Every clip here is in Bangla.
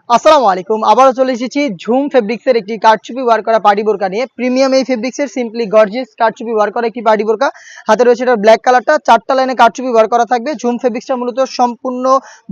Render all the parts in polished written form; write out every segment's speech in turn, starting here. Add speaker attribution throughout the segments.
Speaker 1: আসসালামু আলাইকুম। আবারও চলে এসেছি ঝুম ফেব্রিক্সের একটি কারচুপি ওয়ার করা পার্টি বোরকা নিয়ে। প্রিমিয়াম এই ফেব্রিক্সের সিম্পলি গর্জিয়াস কারচুপি ওয়ার করা একটি পার্টি বোরকা। হাতে রয়েছে এটার ব্ল্যাক কালারটা, 4টা লাইনে কারচুপি ওয়ার করা থাকবে। ঝুম ফেব্রিক্সটা মূলত সম্পূর্ণ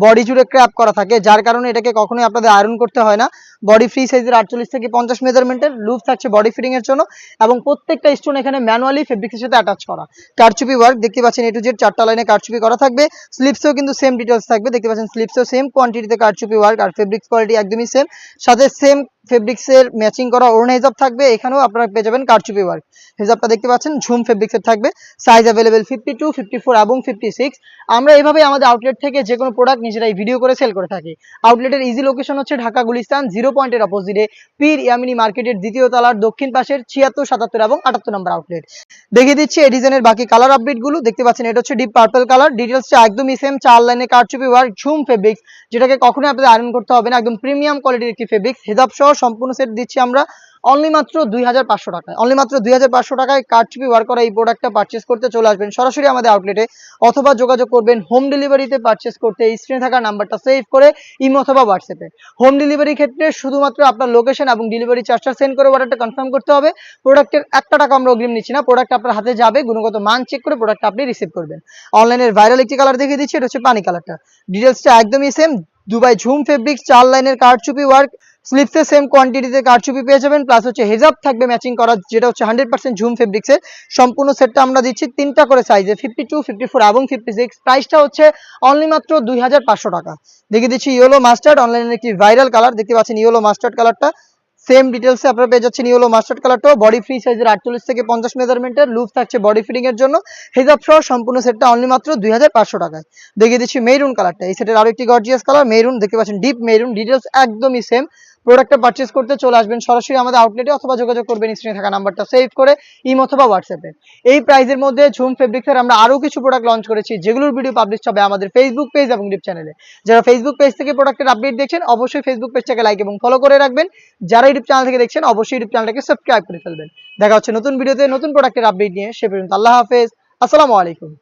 Speaker 1: বডি জুড়ে ক্র্যাপ করা থাকে, যার কারণে এটাকে কখনোই আপনাদের আয়রন করতে হয় না। বডি ফ্রি সাইজের 48 থেকে 50 মেজারমেন্টের লুজ থাকছে বডি ফিটিং এর জন্য, এবং প্রত্যেকটা স্টোন এখানে ম্যানুয়ালি ফেব্রিক্সের সাথে অ্যাটাচ করা। কারচুপি ওয়ার্ক দেখতে পাচ্ছেন, এ টু জেড 4টা লাইনে কারচুপি করা থাকবে। স্লিপসেও কিন্তু সেম ডিটেলস থাকবে, দেখতে পাচ্ছেন স্লিপসেও সেম কোয়ান্টিটিতে কারচুপি ওয়ার্ক, আর ফেব্রিক্স কোয়ালিটি একদমই সেম। সাথে সেম ফেব্রিক্সের ম্যাচিং করা ওড়না হিজাব থাকবে। এখানেও আপনারা পেয়ে যাবেন কারচুপি ওয়ার্ক। হিজাবটা দেখতে পাচ্ছেন ঝুম ফেব্রিক্সের থাকবে। সাইজ অ্যাভেলেবেল 52, 54 এবং 56। আমরা এভাবেই আমাদের আউটলেট থেকে যে কোনো প্রোডাক্ট নিজেরাই ভিডিও করে সেল করে থাকি। আউটলেটের ইজি লোকেশন হচ্ছে ঢাকা গুলিস্তান 0 পয়েন্টের অপোজিটে পীর ইয়ামিনী মার্কেটের দ্বিতীয় তলার দক্ষিণ পাশের 76, 77 এবং 78 নম্বর আউটলেট। দেখিয়ে দিচ্ছি এই ডিজাইনের বাকি কালার আপডেট গুলো। দেখতে পাচ্ছেন এটা হচ্ছে ডিপ পার্পল কালার। ডিটেলসটা একদমই সেম, 4 লাইনে কারচুপি ওয়ার্ক ঝুম ফেব্রিক্স, যেটাকে কখনোই আপনাদের আয়রন করতে হবে না। একদম প্রিমিয়াম কোয়ালিটির একটি ফেব্রিক্স। হিজাব সহ সম্পূর্ণ সেট দিচ্ছি আমরা অনলি মাত্র 2500 টাকায়। অনলি মাত্র 2500 টাকায় কারচুপি ওয়ার্ক করা এই প্রোডাক্টটা পারচেস করতে চলে আসবেন সরাসরি আমাদের আউটলেটে, অথবা যোগাযোগ করবেন হোম ডেলিভারিতে পারচেস করতে স্ক্রিনে থাকা নাম্বারটা সেভ করে ইমো অথবা হোয়াটসঅ্যাপে। হোম ডেলিভারির ক্ষেত্রে শুধুমাত্র আপনার লোকেশন এবং ডেলিভারি চার্জটা সেন্ড করে অর্ডারটা কনফার্ম করতে হবে। প্রোডাক্টের 1 টাকা আমরা অগ্রিম নিচ্ছি না, প্রোডাক্ট আপনার হাতে যাবে, গুণগত মান চেক করে প্রোডাক্টটা আপনি রিসিভ করবেন। অনলাইনের ভাইরাল একটি কালার দেখিয়ে দিচ্ছি, এটা হচ্ছে পানি কালারটা। ডিটেলসটা একদমই সেম, দুবাই ঝুম ফেব্রিক্স, 4 লাইনের কারচুপি ওয়ার্ক। স্লিপসে সেম কোয়ান্টিটিতে কারচুপি পেয়ে যাবেন, প্লাস হচ্ছে হিজাব থাকবে ম্যাচিং করা, যেটা হচ্ছে 100% ঝুম ফেব্রিক্সের। সম্পূর্ণ সেটটা আমরা দিচ্ছি 3টা করে সাইজে, 52, 54 এবং 56। প্রাইসটা হচ্ছে অনলি মাত্র 2500 টাকা। দেখিয়ে দিচ্ছি ইয়েলো মাস্টার্ড, অনলাইনের একটি ভাইরাল কালার। দেখতে পাচ্ছেন ইয়েলো মাস্টার্ড কালারটা সেম ডিটেলসে আপনারা পেয়ে যাচ্ছেন। ইয়েলো মাস্টার্ড কালারটাও বডি ফ্রি সাইজের 48 থেকে 50 মেজারমেন্টের লুজ থাকছে বডি ফিটিং এর জন্য। হিজাব সহ সম্পূর্ণ সেটটা অনলি মাত্র 2500 টাকায়। দেখিয়ে দিচ্ছি মেরুন কালারটা, এই সেটের আরো একটি গর্জিয়াস কালার মেরুন। দেখতে পাচ্ছেন ডিপ মেরুন। ডিটেলস একদমই সেম। প্রোডাক্টটা পারচেজ করতে চলে আসবেন সরাসরি আমাদের আউটলেটে, অথবা যোগাযোগ করবেন স্ক্রিনে থাকা নাম্বারটা সেভ করে ইমো অথবা হোয়াটসঅ্যাপে। এই প্রাইজের মধ্যে ঝুম ফেব্রিক্সের আমরা আরো কিছু প্রোডাক্ট লঞ্চ করেছি, যেগুলোর ভিডিও পাবলিশ হবে আমাদের ফেসবুক পেজ এবং ইউটিউব চ্যানেলে। যারা ফেসবুক পেজ থেকে প্রোডাক্টের আপডেট দেখছেন অবশ্যই ফেসবুক পেজটাকে লাইক এবং ফলো করে রাখবেন। যারা ইউটিউব চ্যানেল থেকে দেখছেন অবশ্যই ইউটিউব চ্যানেলটাকে সাবস্ক্রাইব করে ফেলবেন। দেখা হচ্ছে নতুন ভিডিওতে নতুন প্রোডাক্টের আপডেট নিয়ে। সে পর্যন্ত আল্লাহ হাফেজ, আসসালামু আলাইকুম।